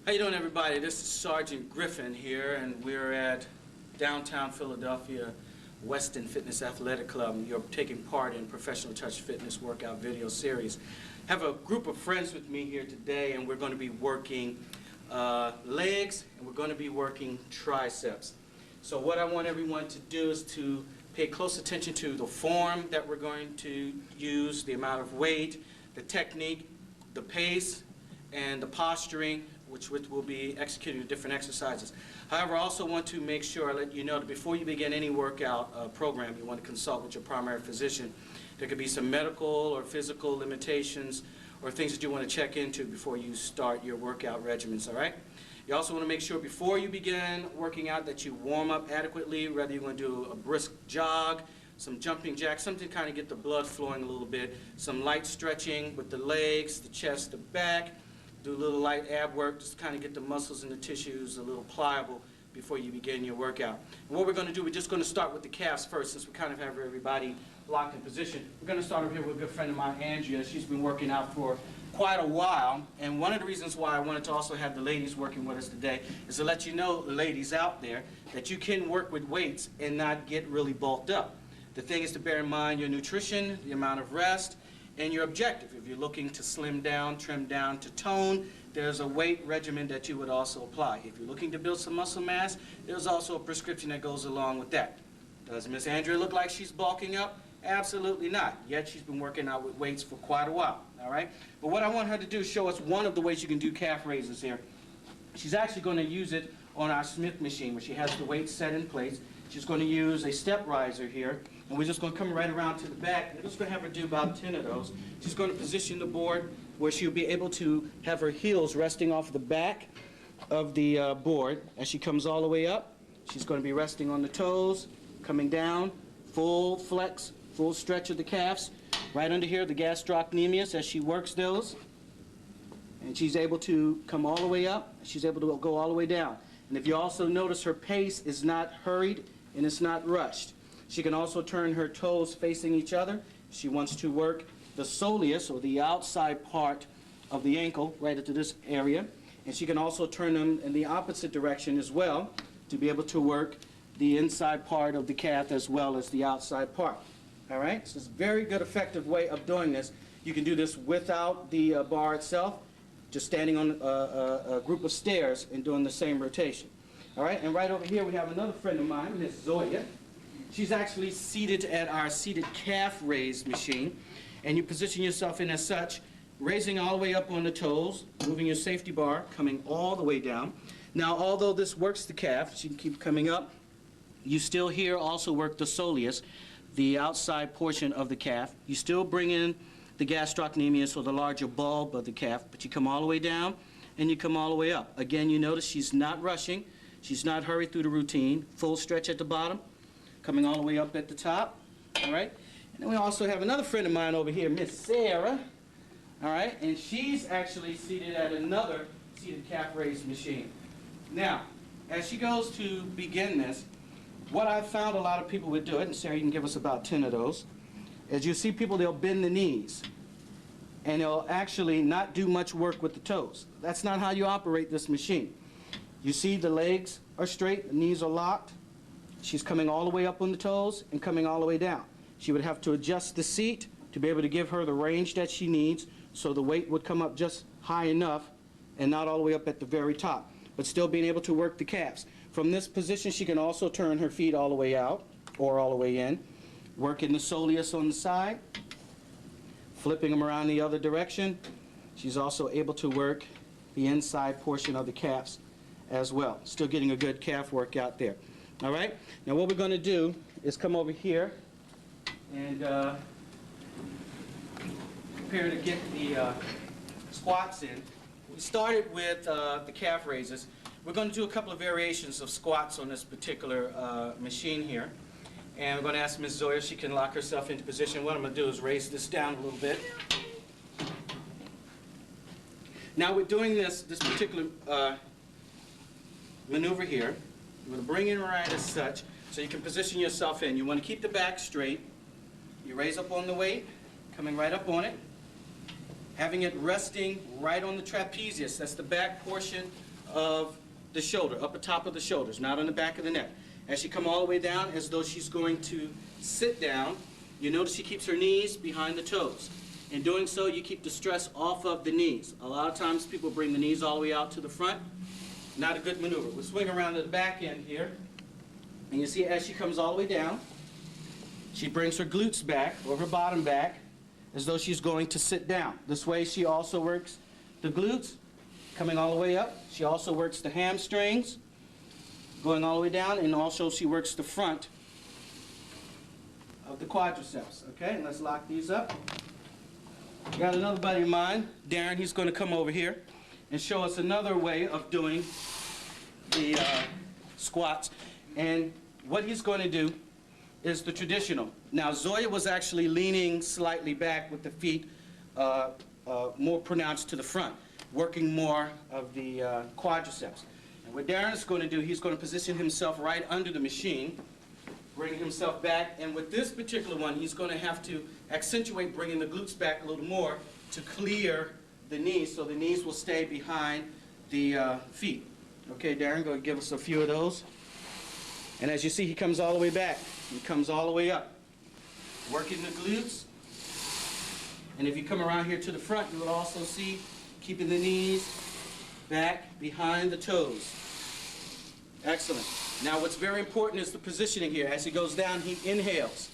How you doing, everybody? This is Sergeant Griffin here, and we're at downtown Philadelphia Weston Fitness Athletic Club. You're taking part in Professional Touch Fitness workout video series. I have a group of friends with me here today, and we're going to be working legs, and we're going to be working triceps. So what I want everyone to do is to pay close attention to the form that we're going to use, the amount of weight, the technique, the pace, and the posturing, which will be executing the different exercises. However, I also want to make sure I let you know that before you begin any workout program, you want to consult with your primary physician. There could be some medical or physical limitations or things that you want to check into before you start your workout regimens, all right? You also want to make sure before you begin working out that you warm up adequately, whether you're going to do a brisk jog, some jumping jacks, something to kind of get the blood flowing a little bit, some light stretching with the legs, the chest, the back. Do a little light ab work, just kind of get the muscles and the tissues a little pliable before you begin your workout. And what we're going to do, we're just going to start with the calves first, since we kind of have everybody locked in position. We're going to start over here with a good friend of mine, Andrea. She's been working out for quite a while, and one of the reasons why I wanted to also have the ladies working with us today is to let you know, ladies out there, that you can work with weights and not get really bulked up. The thing is to bear in mind your nutrition, the amount of rest, and your objective. If you're looking to slim down, trim down, to tone, there's a weight regimen that you would also apply. If you're looking to build some muscle mass, there's also a prescription that goes along with that. Does Miss Andrea look like she's bulking up? Absolutely not. Yet she's been working out with weights for quite a while, all right? But what I want her to do is show us one of the ways you can do calf raises here. She's actually going to use it on our Smith machine, where she has the weight set in place. She's going to use a step riser here, and we're just going to come right around to the back. And we're just going to have her do about 10 of those. She's going to position the board where she'll be able to have her heels resting off the back of the board. As she comes all the way up, she's going to be resting on the toes, coming down, full flex, full stretch of the calves. Right under here, the gastrocnemius, as she works those. And she's able to come all the way up. She's able to go all the way down. And if you also notice, her pace is not hurried and it's not rushed. She can also turn her toes facing each other. She wants to work the soleus, or the outside part of the ankle, right into this area. And she can also turn them in the opposite direction as well to be able to work the inside part of the calf as well as the outside part. All right? So it's a very good, effective way of doing this. You can do this without the bar itself, just standing on a group of stairs and doing the same rotation. All right? And right over here we have another friend of mine, Miss Zoya. She's actually seated at our seated calf raise machine, and you position yourself in as such, raising all the way up on the toes, moving your safety bar, coming all the way down. Now, although this works the calf, she can keep coming up, you still here also work the soleus, the outside portion of the calf. You still bring in the gastrocnemius, or the larger bulb of the calf, but you come all the way down and you come all the way up. Again, you notice she's not rushing, she's not hurried through the routine, full stretch at the bottom, coming all the way up at the top, all right? And then we also have another friend of mine over here, Miss Sarah, all right? And she's actually seated at another seated calf raise machine. Now, as she goes to begin this, what I've found a lot of people would do it, and Sarah, you can give us about 10 of those, is you see people, they'll bend the knees, and they'll actually not do much work with the toes. That's not how you operate this machine. You see the legs are straight, the knees are locked. She's coming all the way up on the toes and coming all the way down. She would have to adjust the seat to be able to give her the range that she needs, so the weight would come up just high enough and not all the way up at the very top, but still being able to work the calves. From this position, she can also turn her feet all the way out or all the way in, working the soleus on the side, flipping them around the other direction. She's also able to work the inside portion of the calves as well. Still getting a good calf workout there. All right? Now what we're going to do is come over here and prepare to get the squats in. We started with the calf raises. We're going to do a couple of variations of squats on this particular machine here. And we're going to ask Ms. Zoya if she can lock herself into position. What I'm going to do is raise this down a little bit. Now we're doing this particular maneuver here. You're going to bring in right as such, so you can position yourself in. You want to keep the back straight. You raise up on the weight, coming right up on it, having it resting right on the trapezius. That's the back portion of the shoulder, upper top of the shoulders, not on the back of the neck. As she comes all the way down, as though she's going to sit down, you notice she keeps her knees behind the toes. In doing so, you keep the stress off of the knees. A lot of times people bring the knees all the way out to the front. Not a good maneuver. We'll swing around to the back end here. And you see as she comes all the way down, she brings her glutes back, or her bottom back, as though she's going to sit down. This way she also works the glutes, coming all the way up. She also works the hamstrings, going all the way down, and also she works the front of the quadriceps. Okay, and let's lock these up. Got another buddy of mine, Darren. He's going to come over here and show us another way of doing the squats. And what he's going to do is the traditional. Now, Zoya was actually leaning slightly back with the feet more pronounced to the front, working more of the quadriceps. And what Darren is going to do, he's going to position himself right under the machine, bring himself back, and with this particular one, he's going to have to accentuate bringing the glutes back a little more to clear the knees, so the knees will stay behind the feet. Okay, Darren, go give us a few of those. And as you see, he comes all the way back. He comes all the way up, working the glutes. And if you come around here to the front, you will also see keeping the knees back behind the toes. Excellent. Now what's very important is the positioning here. As he goes down, he inhales.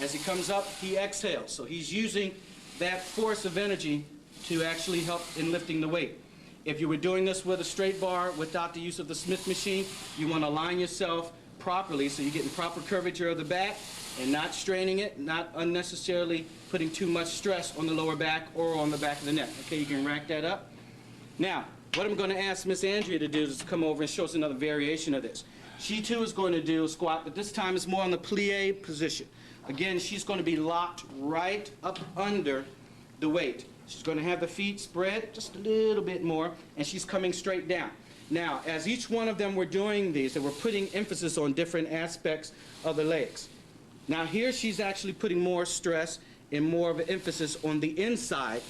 As he comes up, he exhales. So he's using that force of energy to actually help in lifting the weight. If you were doing this with a straight bar without the use of the Smith machine, you want to align yourself properly so you're getting proper curvature of the back and not straining it, not unnecessarily putting too much stress on the lower back or on the back of the neck. Okay, you can rack that up. Now, what I'm going to ask Miss Andrea to do is to come over and show us another variation of this. She too is going to do a squat, but this time it's more on the plie position. Again, she's going to be locked right up under the weight. She's going to have the feet spread just a little bit more, and she's coming straight down. Now, as each one of them were doing these, they were putting emphasis on different aspects of the legs. Now here she's actually putting more stress and more of an emphasis on the inside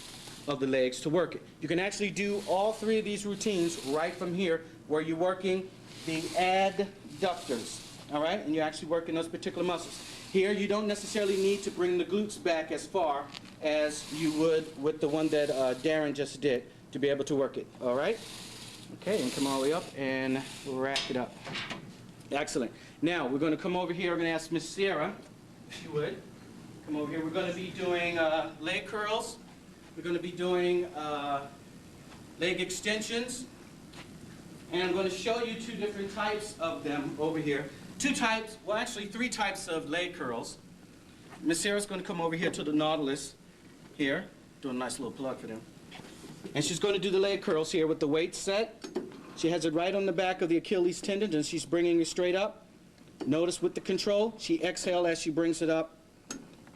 of the legs to work it. You can actually do all three of these routines right from here where you're working the adductors, all right? And you're actually working those particular muscles. Here you don't necessarily need to bring the glutes back as far as you would with the one that Darren just did to be able to work it, all right? Okay, and come all the way up and we'll rack it up. Excellent. Now we're going to come over here. We're going to ask Miss Sarah, if you would, come over here. We're going to be doing leg curls. We're going to be doing leg extensions. And I'm going to show you two different types of them over here. Two types, well actually three types of leg curls. Miss Sarah's going to come over here to the Nautilus here. Doing a nice little plug for them. And she's going to do the leg curls here with the weight set. She has it right on the back of the Achilles tendon and she's bringing it straight up. Notice with the control, she exhales as she brings it up.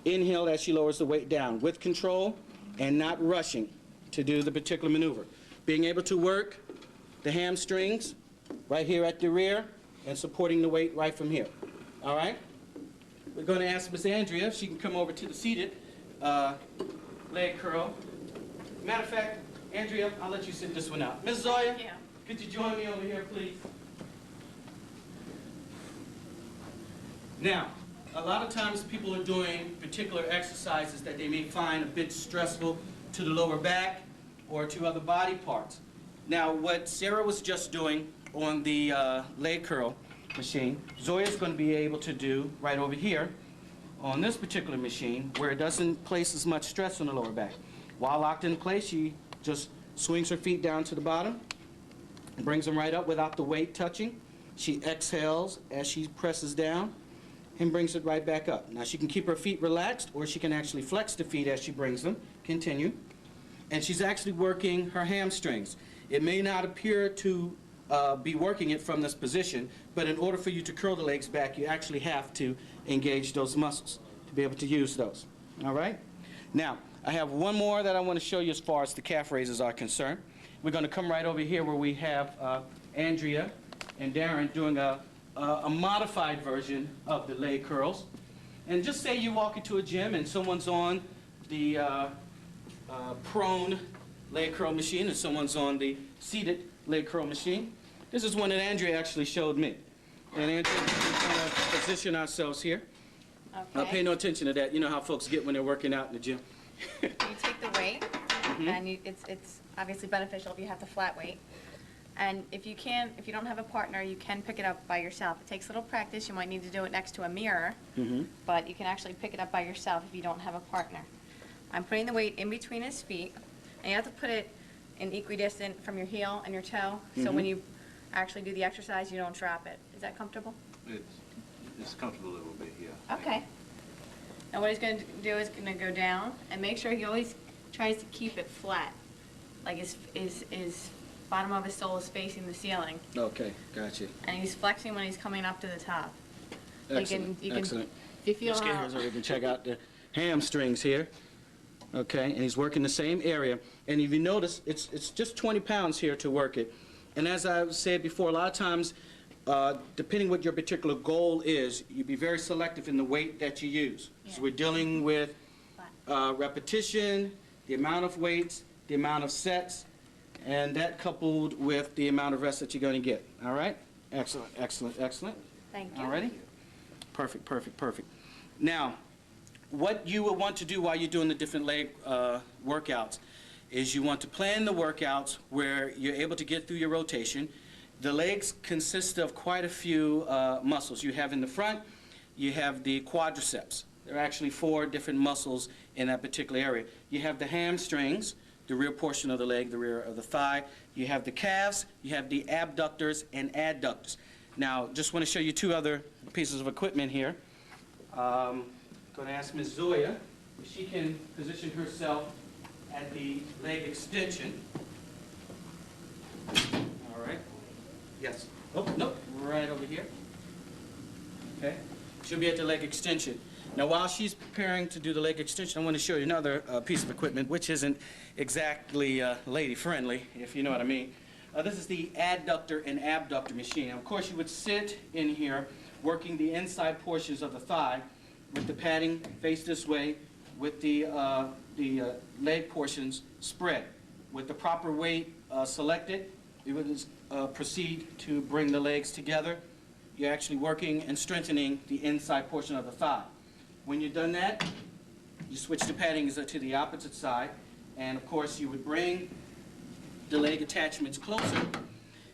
Inhale as she lowers the weight down with control and not rushing to do the particular maneuver. Being able to work the hamstrings right here at the rear and supporting the weight right from here. All right? We're going to ask Miss Andrea if she can come over to the seated leg curl. Matter of fact, Andrea, I'll let you sit this one out. Ms. Zoya, Yeah. Could you join me over here, please? Now, a lot of times people are doing particular exercises that they may find a bit stressful to the lower back or to other body parts. Now, what Sarah was just doing on the leg curl machine, Zoya's going to be able to do right over here on this particular machine where it doesn't place as much stress on the lower back. While locked in place, she just swings her feet down to the bottom and brings them right up without the weight touching. She exhales as she presses down and brings it right back up. Now she can keep her feet relaxed or she can actually flex the feet as she brings them. Continue. And she's actually working her hamstrings. It may not appear to be working it from this position, but in order for you to curl the legs back, you actually have to engage those muscles to be able to use those. All right? Now, I have one more that I want to show you as far as the calf raises are concerned. We're going to come right over here where we have Andrea and Darren doing a modified version of the leg curls. And just say you walk into a gym and someone's on the prone leg curl machine and someone's on the seated leg curl machine. This is one that Andrea actually showed me. And Andrea, we're going to position ourselves here. Okay. Pay no attention to that. You know how folks get when they're working out in the gym. You take the weight, and it's obviously beneficial if you have the flat weight. And if you don't have a partner, you can pick it up by yourself. It takes a little practice. You might need to do it next to a mirror, but you can actually pick it up by yourself if you don't have a partner. I'm putting the weight in between his feet, and you have to put it in equidistant from your heel and your toe, so when you actually do the exercise, you don't drop it. Is that comfortable? It's comfortable a little bit, yeah. Okay. Now what he's going to do is going to go down and make sure he always tries to keep it flat, like his bottom of his sole is facing the ceiling. Okay, gotcha. And he's flexing when he's coming up to the top. Excellent, excellent. If you feel Let's get here so we can check out the hamstrings here. Okay, and he's working the same area. And if you notice, it's just 20 pounds here to work it. And as I've said before, a lot of times, depending what your particular goal is, you be very selective in the weight that you use. So we're dealing with repetition, the amount of weights, the amount of sets, and that coupled with the amount of rest that you're going to get. All right? Excellent, excellent, excellent. Thank you. All righty? Perfect, perfect, perfect. Now, what you will want to do while you're doing the different leg workouts is you want to plan the workouts where you're able to get through your rotation. The legs consist of quite a few muscles. You have in the front, you have the quadriceps. There are actually 4 different muscles in that particular area. You have the hamstrings, the rear portion of the leg, the rear of the thigh. You have the calves, you have the abductors and adductors. Now, just want to show you 2 other pieces of equipment here. Going to ask Ms. Zoya if she can position herself at the leg extension. All right. Yes. Oh, no, right over here. Okay. She'll be at the leg extension. Now, while she's preparing to do the leg extension, I want to show you another piece of equipment, which isn't exactly lady-friendly, if you know what I mean. This is the adductor and abductor machine. Now, of course, you would sit in here working the inside portions of the thigh with the padding faced this way, with the leg portions spread. With the proper weight selected, you would proceed to bring the legs together. You're actually working and strengthening the inside portion of the thigh. When you've done that, you switch the padding to the opposite side, and of course you would bring the leg attachments closer,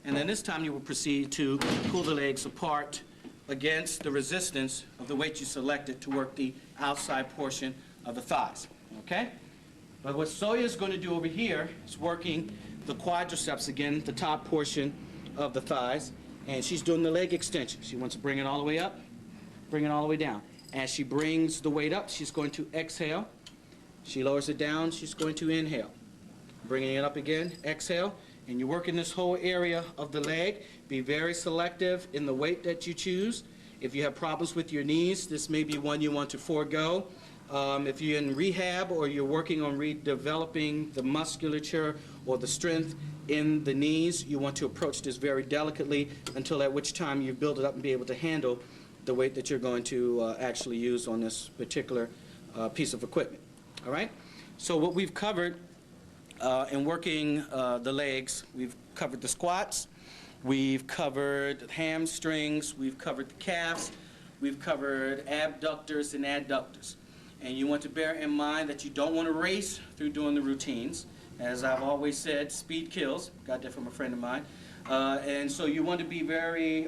and then this time you will proceed to pull the legs apart against the resistance of the weight you selected to work the outside portion of the thighs. Okay? But what Zoya is going to do over here is working the quadriceps again, the top portion of the thighs, and she's doing the leg extension. She wants to bring it all the way up, bring it all the way down. As she brings the weight up, she's going to exhale. She lowers it down, she's going to inhale. Bringing it up again, exhale, and you're working this whole area of the leg. Be very selective in the weight that you choose. If you have problems with your knees, this may be one you want to forego. If you're in rehab or you're working on redeveloping the musculature or the strength in the knees, you want to approach this very delicately until at which time you build it up and be able to handle the weight that you're going to actually use on this particular piece of equipment. All right? So what we've covered in working the legs, we've covered the squats, we've covered hamstrings, we've covered the calves, we've covered abductors and adductors. And you want to bear in mind that you don't want to race through doing the routines. As I've always said, speed kills. Got that from a friend of mine. And so you want to be very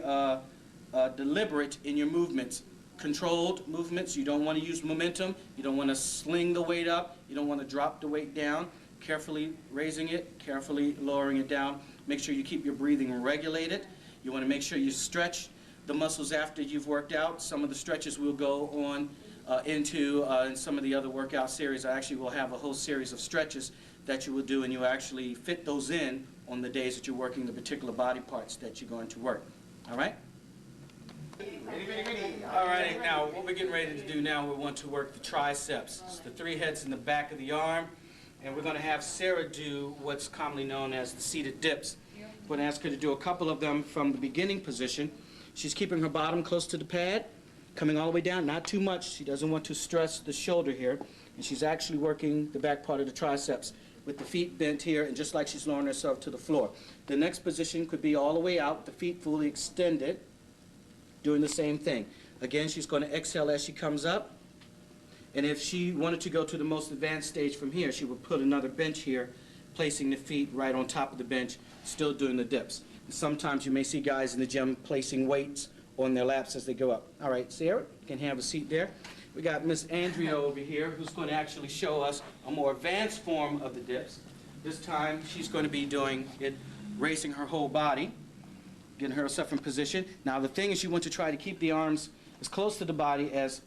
deliberate in your movements. Controlled movements. You don't want to use momentum. You don't want to sling the weight up. You don't want to drop the weight down. Carefully raising it, carefully lowering it down. Make sure you keep your breathing regulated. You want to make sure you stretch the muscles after you've worked out. Some of the stretches will go on into in some of the other workout series. I actually will have a whole series of stretches that you will do, and you actually fit those in on the days that you're working the particular body parts that you're going to work. All right? All right, now what we're getting ready to do now, we want to work the triceps. It's the 3 heads in the back of the arm, and we're going to have Sarah do what's commonly known as the seated dips. I'm going to ask her to do a couple of them from the beginning position. She's keeping her bottom close to the pad, coming all the way down, not too much. She doesn't want to stress the shoulder here, and she's actually working the back part of the triceps with the feet bent here, and just like she's lowering herself to the floor. The next position could be all the way out, the feet fully extended, doing the same thing. Again, she's going to exhale as she comes up. And if she wanted to go to the most advanced stage from here, she would put another bench here, placing the feet right on top of the bench, still doing the dips. Sometimes you may see guys in the gym placing weights on their laps as they go up. All right, Sarah, you can have a seat there. We got Miss Andrea over here, who's going to actually show us a more advanced form of the dips. This time, she's going to be doing it, raising her whole body, getting herself in position. Now, the thing is, you want to try to keep the arms as close to the body as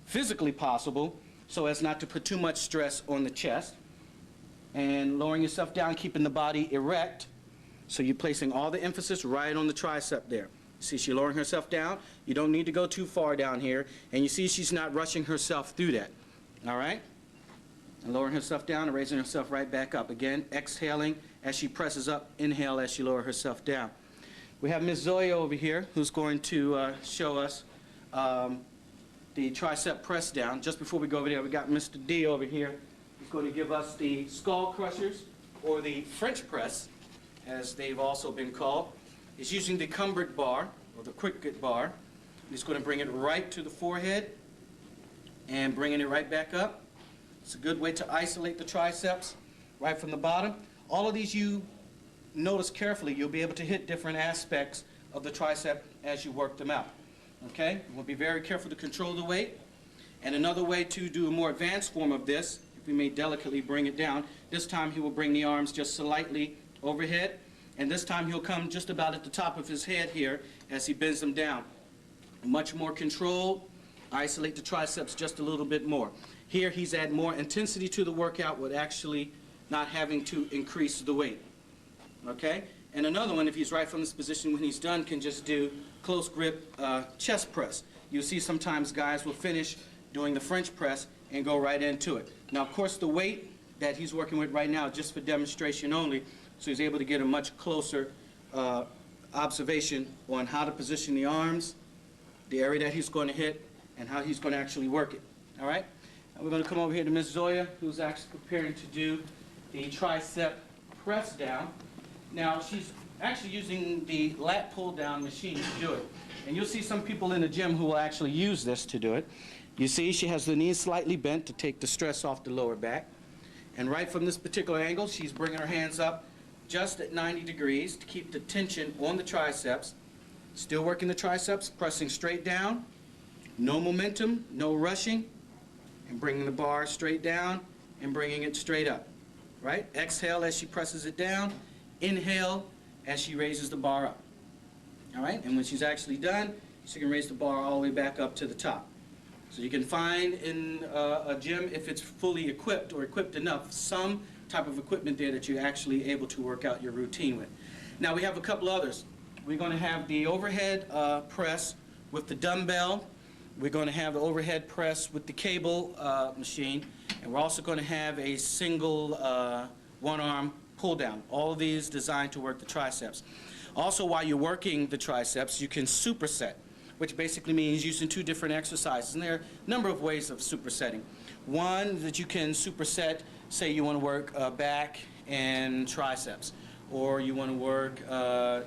physically possible, so as not to put too much stress on the chest. And lowering yourself down, keeping the body erect, so you're placing all the emphasis right on the tricep there. See, she's lowering herself down. You don't need to go too far down here. And you see she's not rushing herself through that. All right? And lowering herself down and raising herself right back up. Again, exhaling as she presses up. Inhale as she lowers herself down. We have Ms. Zoya over here who's going to show us the tricep press down. Just before we go over there, we got Mr. D over here who's going to give us the skull crushers, or the French press, as they've also been called. He's using the cumbered bar, or the cricket bar. He's going to bring it right to the forehead and bringing it right back up. It's a good way to isolate the triceps right from the bottom. All of these, you notice carefully, you'll be able to hit different aspects of the tricep as you work them out. Okay? We'll be very careful to control the weight. And another way to do a more advanced form of this, if we may delicately bring it down, this time he will bring the arms just slightly overhead. And this time he'll come just about at the top of his head here as he bends them down. Much more control, isolate the triceps just a little bit more. Here he's adding more intensity to the workout with actually not having to increase the weight. Okay? And another one, if he's right from this position, when he's done, can just do close grip chest press. You'll see sometimes guys will finish doing the French press and go right into it. Now, of course, the weight that he's working with right now, just for demonstration only, so he's able to get a much closer observation on how to position the arms, the area that he's going to hit, and how he's going to actually work it. All right? And we're going to come over here to Ms. Zoya, who's actually preparing to do the tricep press down. Now, she's actually using the lat pull-down machine to do it. And you'll see some people in the gym who will actually use this to do it. You see, she has the knees slightly bent to take the stress off the lower back. And right from this particular angle, she's bringing her hands up just at 90 degrees to keep the tension on the triceps. Still working the triceps, pressing straight down. No momentum, no rushing. And bringing the bar straight down and bringing it straight up. Right? Exhale as she presses it down. Inhale as she raises the bar up. All right? And when she's actually done, she can raise the bar all the way back up to the top. So you can find in a gym, if it's fully equipped or equipped enough, some type of equipment there that you're actually able to work out your routine with. Now we have a couple others. We're going to have the overhead press with the dumbbell. We're going to have the overhead press with the cable machine. And we're also going to have a single one-arm pull-down. All of these designed to work the triceps. Also, while you're working the triceps, you can superset, which basically means using two different exercises. And there are a number of ways of supersetting. One, that you can superset, say you want to work back and triceps, or you want to work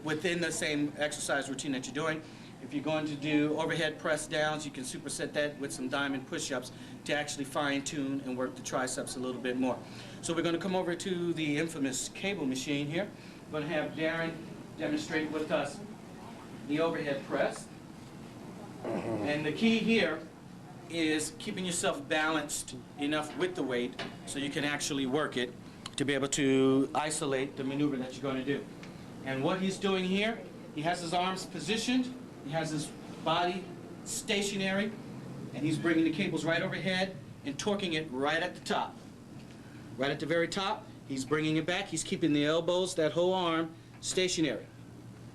within the same exercise routine that you're doing. If you're going to do overhead press downs, you can superset that with some diamond push-ups to actually fine-tune and work the triceps a little bit more. So we're going to come over to the infamous cable machine here. We're going to have Darren demonstrate with us the overhead press. And the key here is keeping yourself balanced enough with the weight so you can actually work it to be able to isolate the maneuver that you're going to do. And what he's doing here, he has his arms positioned, he has his body stationary, and he's bringing the cables right overhead and torquing it right at the top. Right at the very top, he's bringing it back, he's keeping the elbows, that whole arm, stationary.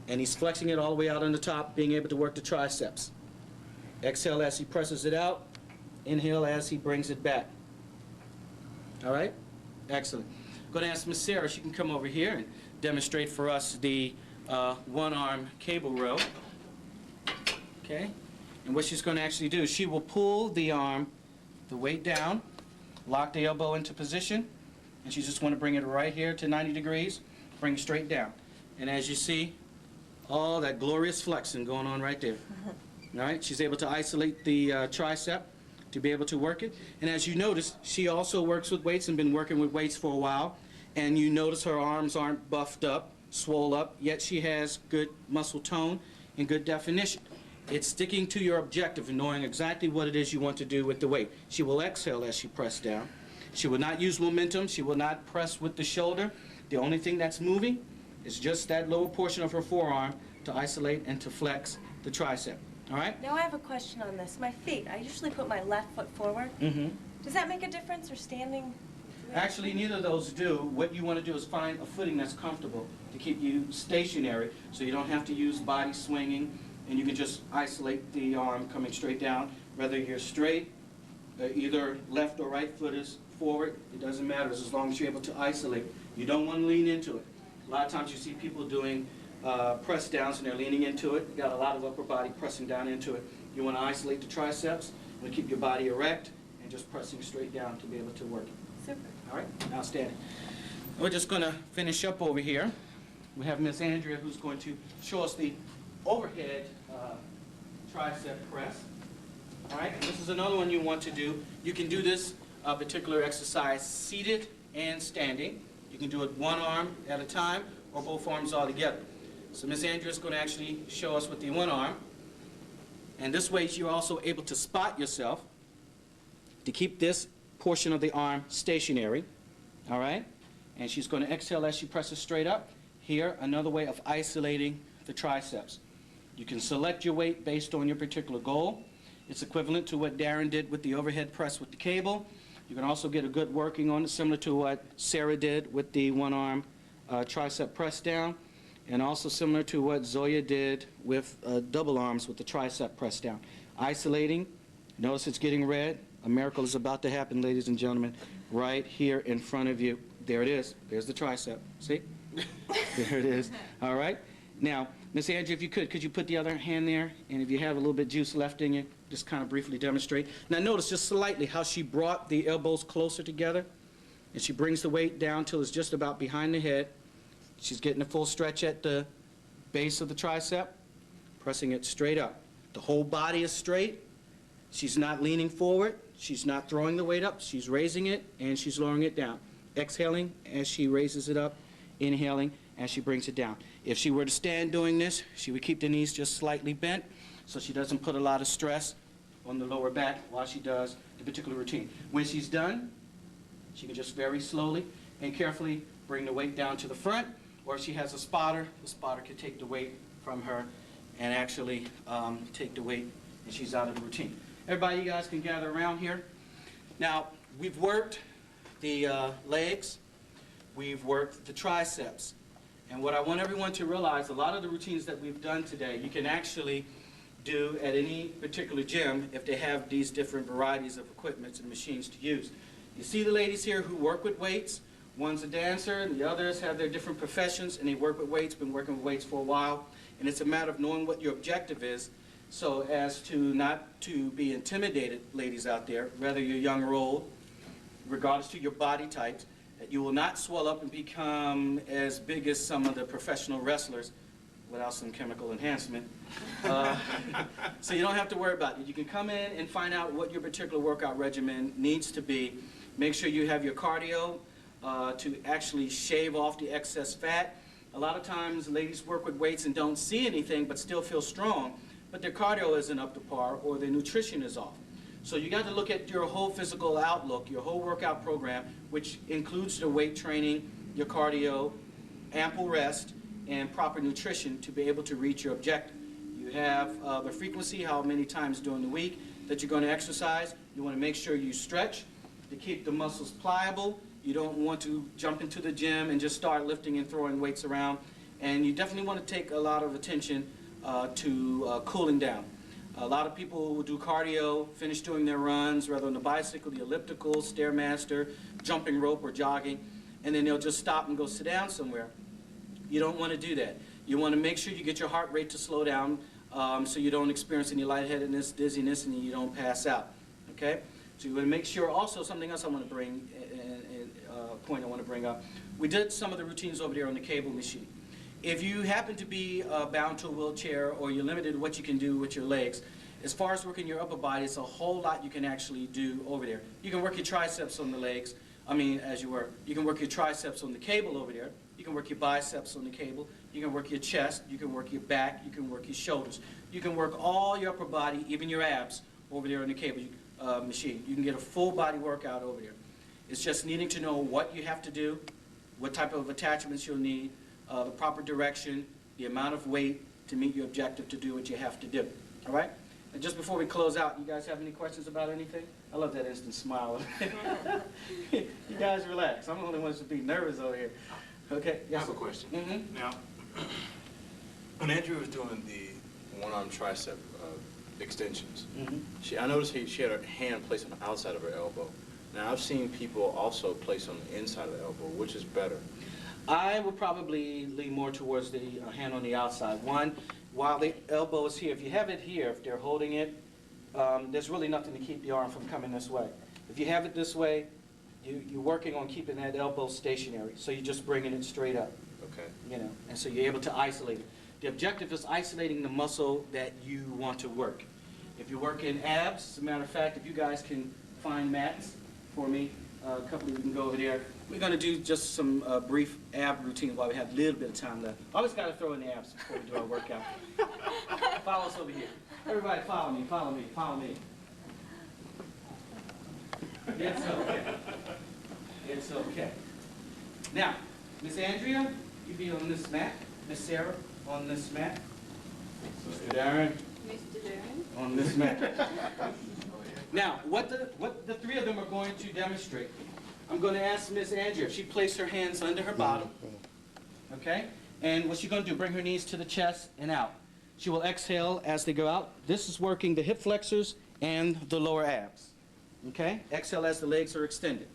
And he's flexing it all the way out on the top, being able to work the triceps. Exhale as he presses it out. Inhale as he brings it back. All right? Excellent. I'm going to ask Miss Sarah, she can come over here and demonstrate for us the one-arm cable row. Okay? And what she's going to actually do, she will pull the arm, the weight down, lock the elbow into position, and you just want to bring it right here to 90 degrees, bring it straight down. And as you see, all that glorious flexing going on right there. All right, she's able to isolate the tricep to be able to work it. And as you notice, she also works with weights and been working with weights for a while. And you notice her arms aren't buffed up, swole up, yet she has good muscle tone and good definition. It's sticking to your objective and knowing exactly what it is you want to do with the weight. She will exhale as she presses down. She will not use momentum. She will not press with the shoulder. The only thing that's moving is just that lower portion of her forearm to isolate and to flex the tricep. All right? Now I have a question on this. My feet, I usually put my left foot forward. Mm-hmm. Does that make a difference or standing? Actually, neither of those do. What you want to do is find a footing that's comfortable to keep you stationary so you don't have to use body swinging, and you can just isolate the arm coming straight down. Whether you're straight, either left or right foot is forward, it doesn't matter as long as you're able to isolate. You don't want to lean into it. A lot of times you see people doing press downs and they're leaning into it. You got a lot of upper body pressing down into it. You want to isolate the triceps. You want to keep your body erect and just pressing straight down to be able to work it. Super. All right, outstanding. We're just going to finish up over here. We have Miss Andrea who's going to show us the overhead tricep press. All right, and this is another one you want to do. You can do this particular exercise seated and standing. You can do it one arm at a time or both arms all together. So Miss Andrea is going to actually show us with the one arm. And this way you're also able to spot yourself to keep this portion of the arm stationary. All right? And she's going to exhale as she presses straight up. Here, another way of isolating the triceps. You can select your weight based on your particular goal. It's equivalent to what Darren did with the overhead press with the cable. You can also get a good working on it, similar to what Sarah did with the one-arm tricep press down, and also similar to what Zoya did with double arms with the tricep press down. Isolating, notice it's getting red. A miracle is about to happen, ladies and gentlemen, right here in front of you. There it is. There's the tricep. See? There it is. All right? Now, Miss Andrea, if you could you put the other hand there? And if you have a little bit of juice left in you, just kind of briefly demonstrate. Now, notice just slightly how she brought the elbows closer together. And she brings the weight down till it's just about behind the head. She's getting a full stretch at the base of the tricep, pressing it straight up. The whole body is straight. She's not leaning forward. She's not throwing the weight up. She's raising it, and she's lowering it down. Exhaling as she raises it up, inhaling as she brings it down. If she were to stand doing this, she would keep the knees just slightly bent so she doesn't put a lot of stress on the lower back while she does the particular routine. When she's done, she can just very slowly and carefully bring the weight down to the front, or if she has a spotter, the spotter can take the weight from her and actually take the weight, and she's out of the routine. Everybody, you guys can gather around here. Now, we've worked the legs, we've worked the triceps, and what I want everyone to realize, a lot of the routines that we've done today, you can actually do at any particular gym if they have these different varieties of equipment and machines to use. You see the ladies here who work with weights. One's a dancer, and the others have their different professions, and they work with weights, been working with weights for a while, and it's a matter of knowing what your objective is, so as to not to be intimidated, ladies out there, whether you're young or old, regardless to your body types, that you will not swell up and become as big as some of the professional wrestlers without some chemical enhancement. So you don't have to worry about it. You can come in and find out what your particular workout regimen needs to be. Make sure you have your cardio to actually shave off the excess fat. A lot of times ladies work with weights and don't see anything but still feel strong, but their cardio isn't up to par or their nutrition is off. So you got to look at your whole physical outlook, your whole workout program, which includes the weight training, your cardio, ample rest, and proper nutrition to be able to reach your objective. You have the frequency, how many times during the week that you're going to exercise. You want to make sure you stretch to keep the muscles pliable. You don't want to jump into the gym and just start lifting and throwing weights around. And you definitely want to take a lot of attention to cooling down. A lot of people will do cardio, finish doing their runs, whether on the bicycle, the elliptical, Stairmaster, jumping rope, or jogging, and then they'll just stop and go sit down somewhere. You don't want to do that. You want to make sure you get your heart rate to slow down so you don't experience any lightheadedness, dizziness, and you don't pass out. Okay? So you want to make sure also something else I want to bring point I want to bring up. We did some of the routines over there on the cable machine. If you happen to be bound to a wheelchair or you're limited to what you can do with your legs, as far as working your upper body, it's a whole lot you can actually do over there. You can work your triceps on the legs, as you work. You can work your triceps on the cable over there. You can work your biceps on the cable. You can work your chest. You can work your back. You can work your shoulders. You can work all your upper body, even your abs, over there on the cable machine. You can get a full body workout over there. It's just needing to know what you have to do, what type of attachments you'll need, the proper direction, the amount of weight to meet your objective to do what you have to do. All right? And just before we close out, you guys have any questions about anything? I love that instant smile. You guys relax. I'm the only one who should be nervous over here. Okay? I have a question. Mm-hmm. Now, when Andrea was doing the one-arm tricep extensions, Mm-hmm. I noticed she had her hand placed on the outside of her elbow. Now, I've seen people also place on the inside of the elbow. Which is better? I would probably lean more towards the hand on the outside. One, while the elbow is here, if you have it here, if they're holding it, there's really nothing to keep the arm from coming this way. If you have it this way, you're working on keeping that elbow stationary, so you're just bringing it straight up. Okay. You know, and so you're able to isolate it. The objective is isolating the muscle that you want to work. If you're working abs, as a matter of fact, if you guys can find mats for me, a couple of you can go over there. We're going to do just some brief ab routines while we have a little bit of time left. Always got to throw in the abs before we do our workout. Follow us over here. Everybody follow me, follow me, follow me. It's okay. It's okay. Now, Miss Andrea, you be on this mat. Miss Sarah, on this mat. Mr. Darren, on this mat. Now, what the three of them are going to demonstrate, I'm going to ask Miss Andrea if she place her hands under her bottom, okay? And what she's going to do, bring her knees to the chest and out. She will exhale as they go out. This is working the hip flexors and the lower abs, okay? Exhale as the legs are extended,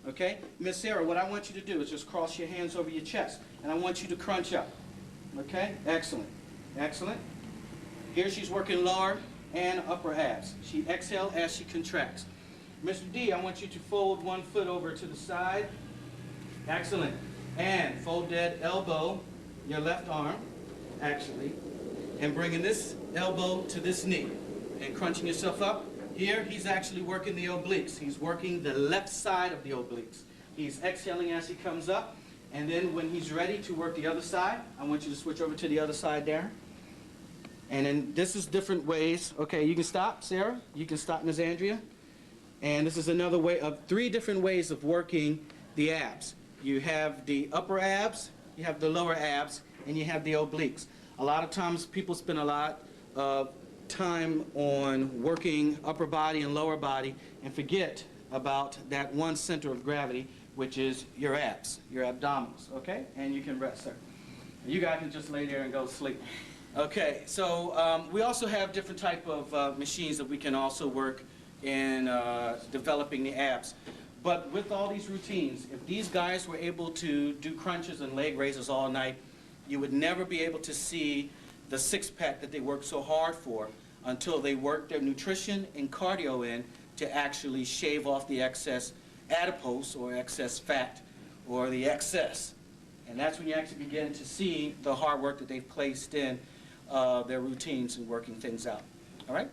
okay? Miss Sarah, what I want you to do is just cross your hands over your chest, and I want you to crunch up, okay? Excellent, excellent. Here she's working lower and upper abs. She exhales as she contracts. Mr. D, I want you to fold one foot over to the side. Excellent. And fold that elbow, your left arm, actually, and bringing this elbow to this knee and crunching yourself up. Here, he's actually working the obliques. He's working the left side of the obliques. He's exhaling as he comes up, and then when he's ready to work the other side, I want you to switch over to the other side there. And then this is different ways. Okay, you can stop, Sarah. You can stop, Ms. Andrea. And this is another way of 3 different ways of working the abs. You have the upper abs, you have the lower abs, and you have the obliques. A lot of times people spend a lot of time on working upper body and lower body and forget about that one center of gravity, which is your abs, your abdominals, okay? And you can rest there. You guys can just lay there and go to sleep. Okay, so we also have different type of machines that we can also work in developing the abs. But with all these routines, if these guys were able to do crunches and leg raises all night, you would never be able to see the six-pack that they worked so hard for until they worked their nutrition and cardio in to actually shave off the excess adipose or excess fat or the excess. And that's when you actually begin to see the hard work that they've placed in their routines and working things out. All right?